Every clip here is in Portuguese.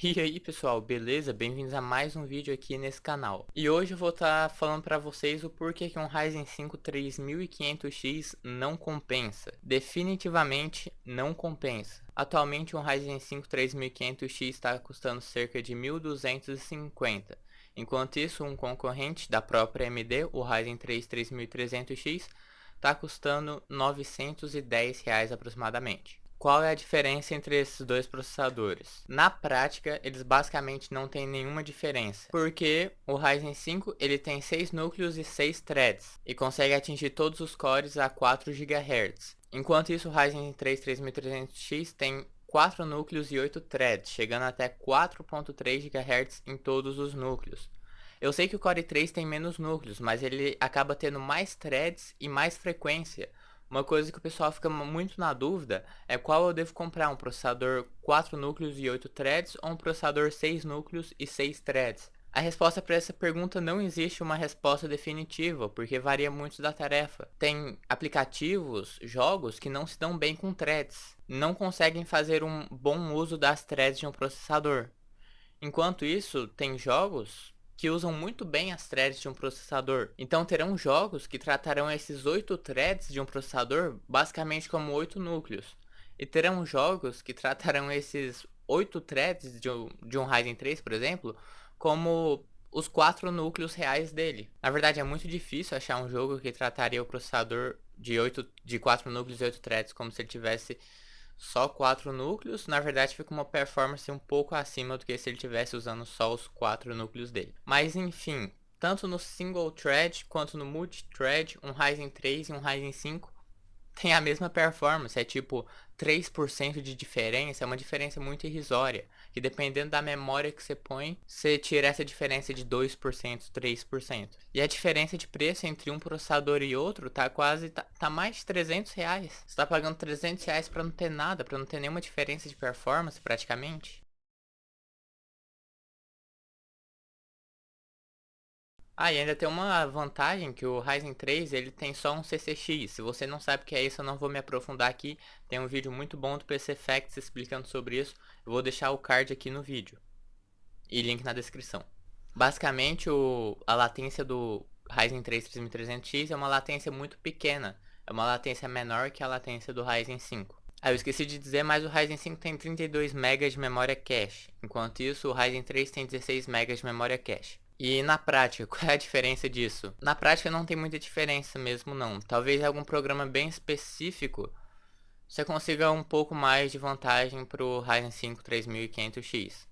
E aí pessoal, beleza? Bem-vindos a mais um vídeo aqui nesse canal. E hoje eu vou estar falando para vocês o porquê que um Ryzen 5 3500X não compensa. Definitivamente não compensa. Atualmente um Ryzen 5 3500X está custando cerca de 1.250. Enquanto isso, um concorrente da própria AMD, o Ryzen 3 3300X, está custando R$ 910 aproximadamente. Qual é a diferença entre esses dois processadores? Na prática, eles basicamente não têm nenhuma diferença, porque o Ryzen 5 ele tem 6 núcleos e 6 threads, e consegue atingir todos os cores a 4 GHz. Enquanto isso, o Ryzen 3 3300X tem 4 núcleos e 8 threads, chegando até 4.3 GHz em todos os núcleos. Eu sei que o Core 3 tem menos núcleos, mas ele acaba tendo mais threads e mais frequência. Uma coisa que o pessoal fica muito na dúvida é qual eu devo comprar, um processador 4 núcleos e 8 threads ou um processador 6 núcleos e 6 threads. A resposta para essa pergunta não existe uma resposta definitiva, porque varia muito da tarefa. Tem aplicativos, jogos que não se dão bem com threads, não conseguem fazer um bom uso das threads de um processador. Enquanto isso, tem jogos que usam muito bem as threads de um processador. Então terão jogos que tratarão esses 8 threads de um processador basicamente como 8 núcleos. E terão jogos que tratarão esses 8 threads de um Ryzen 3, por exemplo, como os 4 núcleos reais dele. Na verdade é muito difícil achar um jogo que trataria o processador de 4 núcleos e 8 threads como se ele tivesse só 4 núcleos. Na verdade fica uma performance um pouco acima do que se ele tivesse usando só os 4 núcleos dele. Mas enfim, tanto no single thread quanto no multi-thread, um Ryzen 3 e um Ryzen 5 tem a mesma performance, é tipo 3% de diferença, é uma diferença muito irrisória, que dependendo da memória que você põe, você tira essa diferença de 2%, 3%. E a diferença de preço entre um processador e outro tá mais de R$ 300. Você tá pagando R$ 300 para não ter nada, para não ter nenhuma diferença de performance praticamente. Ah, e ainda tem uma vantagem que o Ryzen 3 ele tem só um CCX. Se você não sabe o que é isso, eu não vou me aprofundar aqui. Tem um vídeo muito bom do PC Facts explicando sobre isso. Eu vou deixar o card aqui no vídeo e link na descrição. Basicamente, a latência do Ryzen 3 3300X é uma latência muito pequena. É uma latência menor que a latência do Ryzen 5. Ah, eu esqueci de dizer, mas o Ryzen 5 tem 32 MB de memória cache. Enquanto isso, o Ryzen 3 tem 16 MB de memória cache. E na prática, qual é a diferença disso? Na prática não tem muita diferença mesmo não. Talvez algum programa bem específico você consiga um pouco mais de vantagem para o Ryzen 5 3500X.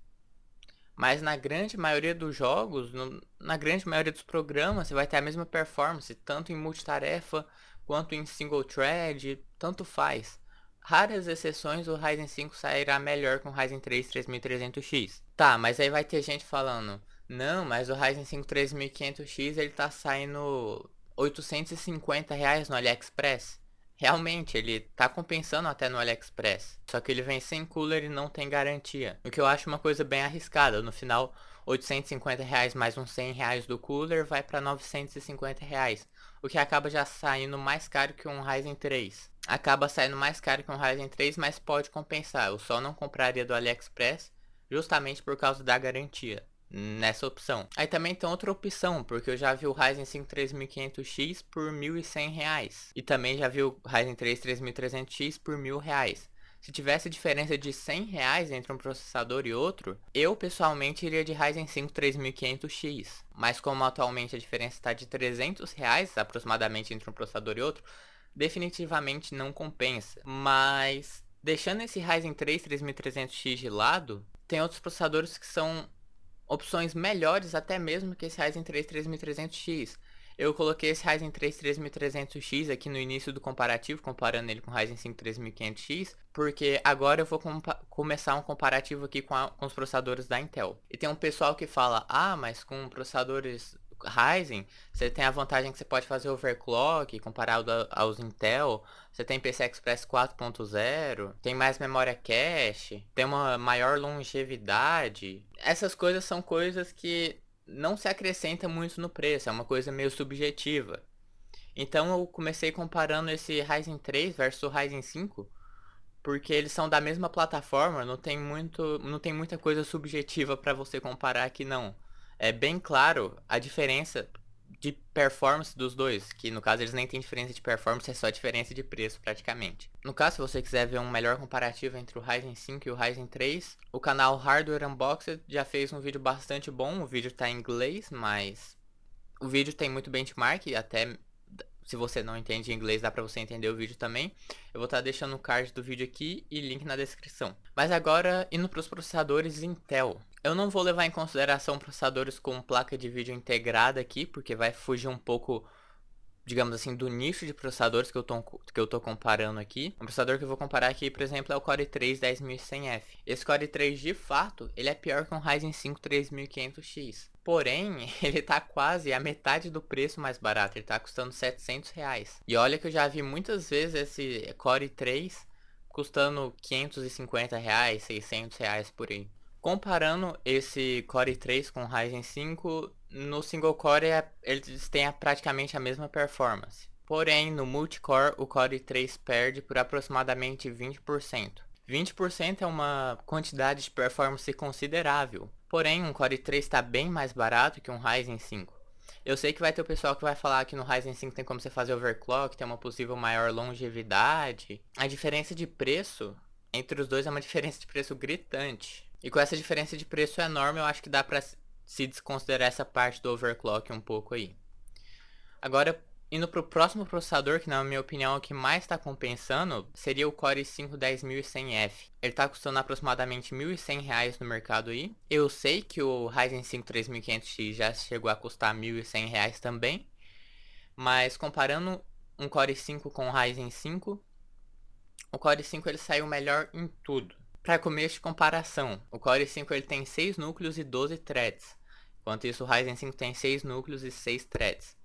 Mas na grande maioria dos jogos, na grande maioria dos programas, você vai ter a mesma performance, tanto em multitarefa quanto em single thread, tanto faz. Raras exceções, o Ryzen 5 sairá melhor com o Ryzen 3 3300X. Tá, mas aí vai ter gente falando, não, mas o Ryzen 5 3500X ele tá saindo R$ 850 no AliExpress. Realmente, ele tá compensando até no AliExpress. Só que ele vem sem cooler e não tem garantia. O que eu acho uma coisa bem arriscada. No final, R$ 850 mais uns R$ 100 do cooler vai para R$ 950. O que acaba já saindo mais caro que um Ryzen 3. Acaba saindo mais caro que um Ryzen 3, mas pode compensar. Eu só não compraria do AliExpress justamente por causa da garantia nessa opção. Aí também tem outra opção, porque eu já vi o Ryzen 5 3500X por R$ 1.100. E também já vi o Ryzen 3 3300X por R$ 1.000. Se tivesse diferença de R$ 100 entre um processador e outro, eu pessoalmente iria de Ryzen 5 3500X. Mas como atualmente a diferença está de R$ 300 aproximadamente entre um processador e outro, definitivamente não compensa. Mas deixando esse Ryzen 3 3300X de lado, tem outros processadores que são opções melhores até mesmo que esse Ryzen 3 3300X. Eu coloquei esse Ryzen 3 3300X aqui no início do comparativo, comparando ele com o Ryzen 5 3500X, porque agora eu vou começar um comparativo aqui com os processadores da Intel. E tem um pessoal que fala, ah, mas com processadores Ryzen, você tem a vantagem que você pode fazer overclock comparado aos Intel, você tem PCI Express 4.0, tem mais memória cache, tem uma maior longevidade. Essas coisas são coisas que não se acrescenta muito no preço, é uma coisa meio subjetiva. Então eu comecei comparando esse Ryzen 3 versus o Ryzen 5, porque eles são da mesma plataforma, não tem muita coisa subjetiva para você comparar aqui não. É bem claro a diferença de performance dos dois, que no caso eles nem têm diferença de performance, é só diferença de preço praticamente. No caso, se você quiser ver um melhor comparativo entre o Ryzen 5 e o Ryzen 3, o canal Hardware Unboxed já fez um vídeo bastante bom, o vídeo tá em inglês, mas o vídeo tem muito benchmark, até se você não entende inglês dá pra você entender o vídeo também. Eu vou estar deixando o card do vídeo aqui e link na descrição. Mas agora, indo para os processadores Intel. Eu não vou levar em consideração processadores com placa de vídeo integrada aqui, porque vai fugir um pouco, digamos assim, do nicho de processadores que eu tô comparando aqui. Um processador que eu vou comparar aqui, por exemplo, é o Core i3 10100F. Esse Core i3, de fato, ele é pior que um Ryzen 5 3500X. Porém, ele tá quase a metade do preço mais barato, ele tá custando R$700. E olha que eu já vi muitas vezes esse Core i3 custando R$550, R$600 por aí. Comparando esse Core i3 com o Ryzen 5, no single core eles têm praticamente a mesma performance. Porém, no multicore o Core i3 perde por aproximadamente 20%. 20% é uma quantidade de performance considerável. Porém, um Core i3 está bem mais barato que um Ryzen 5. Eu sei que vai ter o pessoal que vai falar que no Ryzen 5 tem como você fazer overclock, tem uma possível maior longevidade. A diferença de preço entre os dois é uma diferença de preço gritante. E com essa diferença de preço enorme, eu acho que dá pra se desconsiderar essa parte do overclock um pouco aí. Agora, indo pro próximo processador, que na minha opinião é o que mais está compensando, seria o Core i5 10100F. Ele está custando aproximadamente R$1.100 no mercado aí. Eu sei que o Ryzen 5 3500X já chegou a custar R$1.100 também. Mas comparando um Core i5 com o Ryzen 5, o Core i5 ele saiu melhor em tudo. Para começo de comparação, o Core i5 ele tem 6 núcleos e 12 threads, enquanto isso o Ryzen 5 tem 6 núcleos e 6 threads.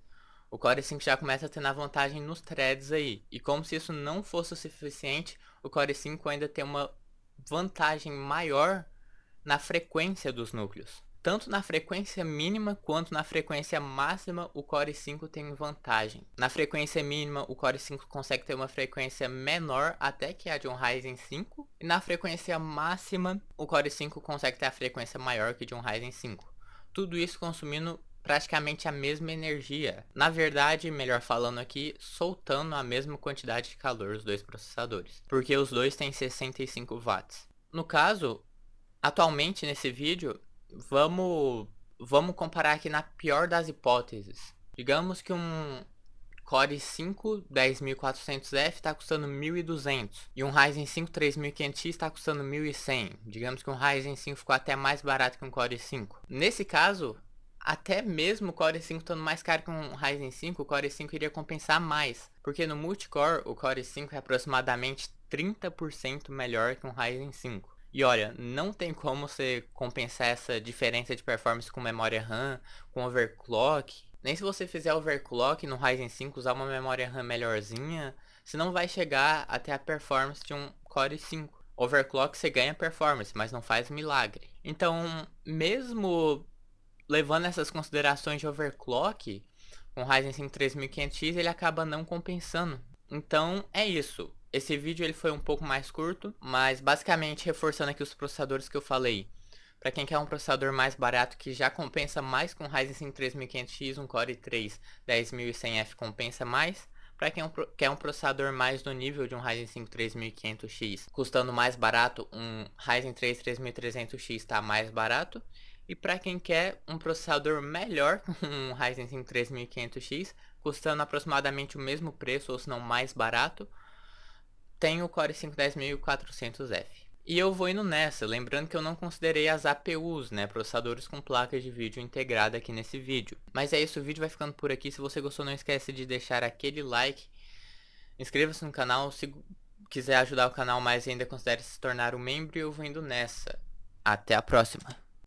O Core i5 já começa tendo a vantagem nos threads aí, e como se isso não fosse o suficiente, o Core i5 ainda tem uma vantagem maior na frequência dos núcleos. Tanto na frequência mínima quanto na frequência máxima, o Core i5 tem vantagem. Na frequência mínima, o Core i5 consegue ter uma frequência menor até que a de um Ryzen 5. E na frequência máxima, o Core i5 consegue ter a frequência maior que de um Ryzen 5. Tudo isso consumindo praticamente a mesma energia. Na verdade, melhor falando aqui, soltando a mesma quantidade de calor os dois processadores. Porque os dois têm 65 watts. No caso, atualmente nesse vídeo, vamos comparar aqui na pior das hipóteses. Digamos que um Core i5 10400F está custando 1.200 e um Ryzen 5 3500X está custando 1.100. Digamos que um Ryzen 5 ficou até mais barato que um Core i5. Nesse caso, até mesmo o Core i5 estando mais caro que um Ryzen 5, o Core i5 iria compensar mais, porque no multicore o Core i5 é aproximadamente 30% melhor que um Ryzen 5. E olha, não tem como você compensar essa diferença de performance com memória RAM, com overclock. Nem se você fizer overclock no Ryzen 5, usar uma memória RAM melhorzinha, você não vai chegar até a performance de um Core i5. Overclock você ganha performance, mas não faz milagre. Então, mesmo levando essas considerações de overclock, com o Ryzen 5 3500X ele acaba não compensando. Então, é isso. Esse vídeo ele foi um pouco mais curto, mas basicamente reforçando aqui os processadores que eu falei. Para quem quer um processador mais barato que já compensa mais com o Ryzen 5 3500X, um Core i3 10100F compensa mais. Para quem quer um processador mais no nível de um Ryzen 5 3500X, custando mais barato, um Ryzen 3 3300X está mais barato. E para quem quer um processador melhor, um Ryzen 5 3500X, custando aproximadamente o mesmo preço ou se não mais barato, tem o Core i5 10400F. E eu vou indo nessa, lembrando que eu não considerei as APUs, né, processadores com placas de vídeo integrada aqui nesse vídeo. Mas é isso, o vídeo vai ficando por aqui. Se você gostou, não esquece de deixar aquele like. Inscreva-se no canal, se quiser ajudar o canal mais ainda, considere se tornar um membro e eu vou indo nessa. Até a próxima!